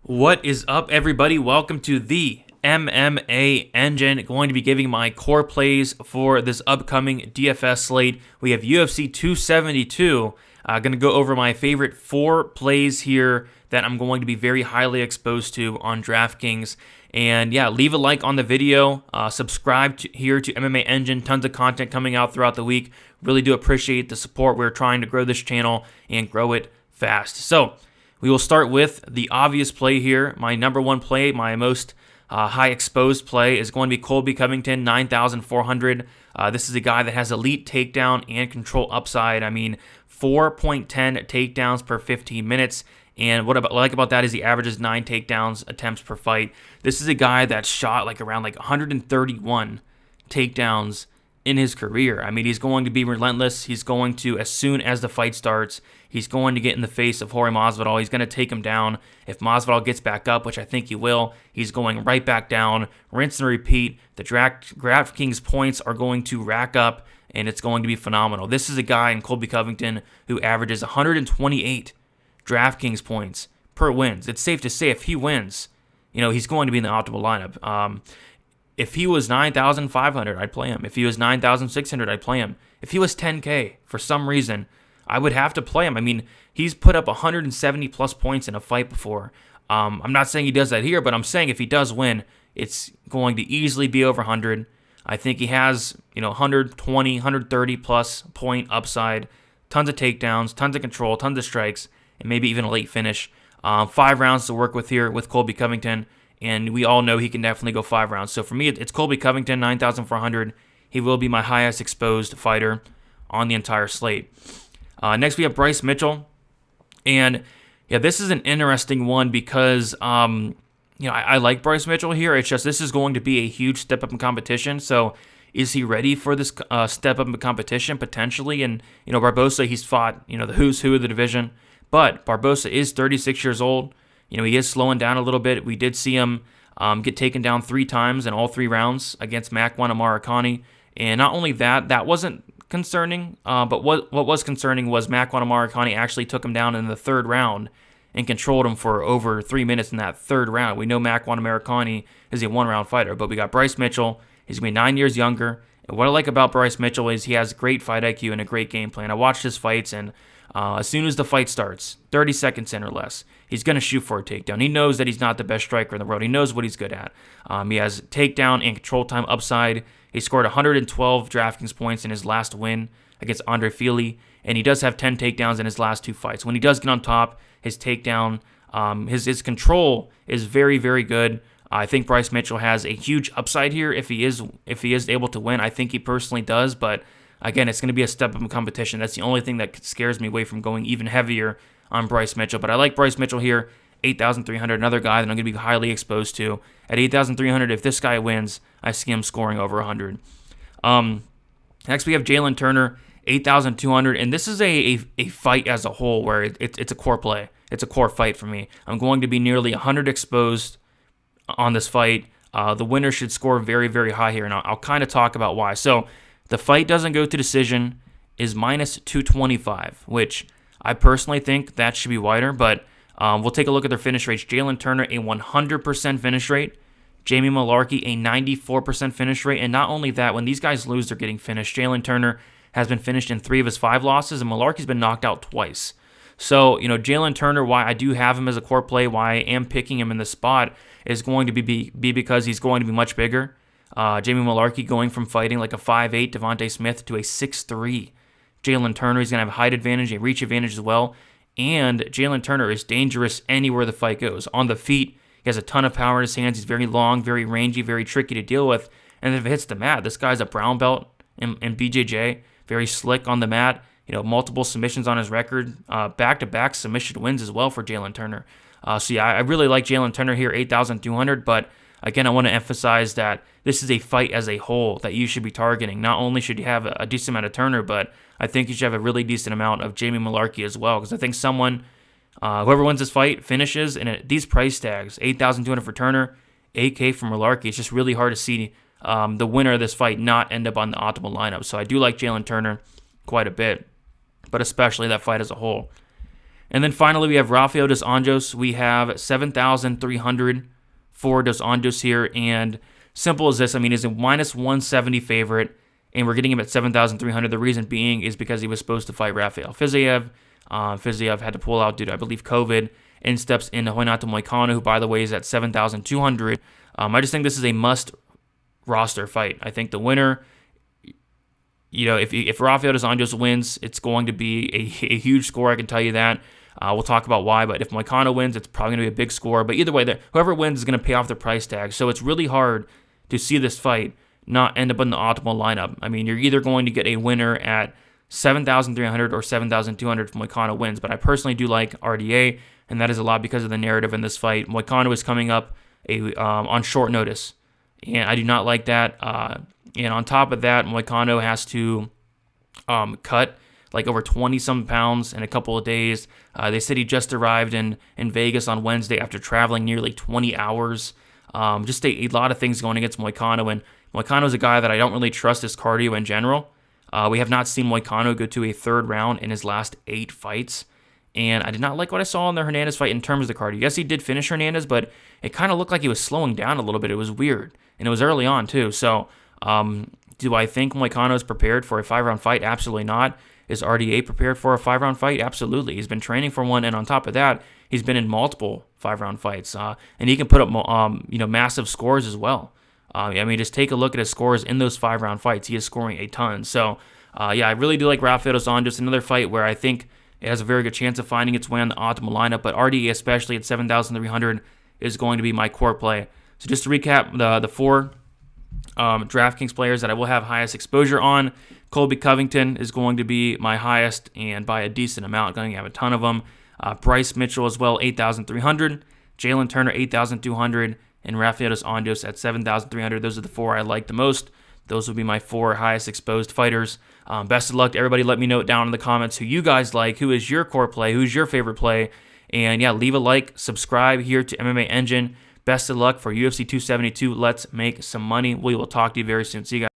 What is up, everybody? Welcome to the MMA Engine. Going to be giving my core plays for this upcoming DFS slate. We have UFC 272. Going to go over my favorite 4 plays here that I'm going to be very highly exposed to on DraftKings. And yeah, leave a like on the video. Subscribe here to MMA Engine. Tons of content coming out throughout the week. Really do appreciate the support. We're trying to grow this channel and grow it fast. So we will start with the obvious play here. My number one play, my most high exposed play is going to be Colby Covington, 9,400. This is a guy that has elite takedown and control upside. I mean, 4.10 takedowns per 15 minutes. And what I like about that is he averages 9 takedowns attempts per fight. This is a guy that shot around 131 takedowns in his career. I mean, he's going to be relentless. He's going to, as soon as the fight starts, he's going to get in the face of Jorge Masvidal. He's going to take him down. If Masvidal gets back up, which I think he will, he's going right back down. Rinse and repeat. The DraftKings points are going to rack up, and it's going to be phenomenal. This is a guy in Colby Covington who averages 128 DraftKings points per wins. It's safe to say if he wins, he's going to be in the optimal lineup. If he was 9,500, I'd play him. If he was 9,600, I'd play him. If he was 10K, for some reason, I would have to play him. I mean, he's put up 170 plus points in a fight before. I'm not saying he does that here, but I'm saying if he does win, it's going to easily be over 100. I think he has, 120, 130 plus point upside, tons of takedowns, tons of control, tons of strikes, and maybe even a late finish. 5 rounds to work with here with Colby Covington. And we all know he can definitely go 5 rounds. So for me, it's Colby Covington, 9,400. He will be my highest exposed fighter on the entire slate. Next, we have Bryce Mitchell. And yeah, this is an interesting one because, I like Bryce Mitchell here. It's just this is going to be a huge step up in competition. So is he ready for this step up in competition? Potentially. And, Barbosa, he's fought, the who's who of the division. But Barbosa is 36 years old. He is slowing down a little bit. We did see him get taken down 3 times in all 3 rounds against Makwan Amarikani. And not only that, that wasn't concerning, but what was concerning was Makwan Amarikani actually took him down in the 3rd round and controlled him for over 3 minutes in that 3rd round. We know Makwan Amarikani is a 1-round fighter, but we got Bryce Mitchell. He's going to be 9 years younger. And what I like about Bryce Mitchell is he has great fight IQ and a great game plan. I watched his fights, and as soon as the fight starts, 30 seconds in or less, he's going to shoot for a takedown. He knows that he's not the best striker in the world. He knows what he's good at. He has takedown and control time upside. He scored 112 DraftKings points in his last win against Andre Fili, and he does have 10 takedowns in his last 2 fights. When he does get on top, his takedown, his control is very, very good. I think Bryce Mitchell has a huge upside here if he is able to win. I think he personally does, but again, it's going to be a step up in competition. That's the only thing that scares me away from going even heavier on Bryce Mitchell. But I like Bryce Mitchell here, 8,300, another guy that I'm going to be highly exposed to. At 8,300, if this guy wins, I see him scoring over 100. Next, we have Jalen Turner, 8,200, and this is a fight as a whole where it's a core play. It's a core fight for me. I'm going to be nearly 100 exposed on this fight. The winner should score very, very high here, and I'll kind of talk about why. So the fight doesn't go to decision is minus 225, which I personally think that should be wider, but we'll take a look at their finish rates. Jalen Turner, a 100% finish rate. Jamie Mullarkey, a 94% finish rate. And not only that, when these guys lose, they're getting finished. Jalen Turner has been finished in 3 of his 5 losses, and Mullarkey's been knocked out twice. So, Jalen Turner, why I do have him as a core play, why I am picking him in this spot, is going to be because he's going to be much bigger. Jamie Mullarkey going from fighting like a 5'8" Devontae Smith to a 6'3" Jalen Turner. He's going to have a height advantage, a reach advantage as well. And Jalen Turner is dangerous anywhere the fight goes. On the feet, he has a ton of power in his hands. He's very long, very rangy, very tricky to deal with. And if it hits the mat, this guy's a brown belt in BJJ, very slick on the mat. Multiple submissions on his record, back-to-back submission wins as well for Jalen Turner. I really like Jalen Turner here, 8,200, but again, I want to emphasize that this is a fight as a whole that you should be targeting. Not only should you have a decent amount of Turner, but I think you should have a really decent amount of Jamie Mullarkey as well, because I think whoever wins this fight finishes, and at these price tags, 8,200 for Turner, 8K for Mullarkey, it's just really hard to see the winner of this fight not end up on the optimal lineup. So I do like Jalen Turner quite a bit, but especially that fight as a whole. And then finally, we have Rafael dos Anjos. We have 7,300 for dos Anjos here. And simple as this, I mean, he's a minus 170 favorite, and we're getting him at 7,300. The reason being is because he was supposed to fight Rafael Fiziev. Fiziev had to pull out due to, I believe, COVID, and steps in Renato Moicano, who, by the way, is at 7,200. I just think this is a must-roster fight. I think the winner, if Rafael dos Anjos wins, it's going to be a huge score, I can tell you that. We'll talk about why, but if Moicano wins, it's probably going to be a big score. But either way, whoever wins is going to pay off their price tag. So it's really hard to see this fight not end up in the optimal lineup. I mean, you're either going to get a winner at 7,300 or 7,200 if Moicano wins. But I personally do like RDA, and that is a lot because of the narrative in this fight. Moicano is coming up on short notice, and I do not like that. And on top of that, Moicano has to cut like over 20-some pounds in a couple of days. They said he just arrived in Vegas on Wednesday after traveling nearly 20 hours. Just a lot of things going against Moicano, and Moicano is a guy that I don't really trust his cardio in general. We have not seen Moicano go to a third round in his last 8 fights, and I did not like what I saw in the Hernandez fight in terms of the cardio. Yes, he did finish Hernandez, but it kind of looked like he was slowing down a little bit. It was weird, and it was early on too. So do I think Moicano is prepared for a 5-round fight? Absolutely not. Is RDA prepared for a 5-round fight? Absolutely. He's been training for one, and on top of that, he's been in multiple 5-round fights, and he can put up massive scores as well. Just take a look at his scores in those 5-round fights. He is scoring a ton. So, I really do like Rafael dos Anjos. Another fight where I think it has a very good chance of finding its way on the optimal lineup, but RDA, especially at 7,300, is going to be my core play. So just to recap the 4 DraftKings players that I will have highest exposure on, Colby Covington is going to be my highest, and by a decent amount. Going to have a ton of them. Bryce Mitchell as well, 8,300. Jalen Turner, 8,200. And Rafael dos Anjos at 7,300. Those are the 4 I like the most. Those will be my 4 highest exposed fighters. Best of luck to everybody. Let me know down in the comments who you guys like. Who is your core play? Who's your favorite play? And leave a like. Subscribe here to MMA Engine. Best of luck for UFC 272. Let's make some money. We will talk to you very soon. See you guys.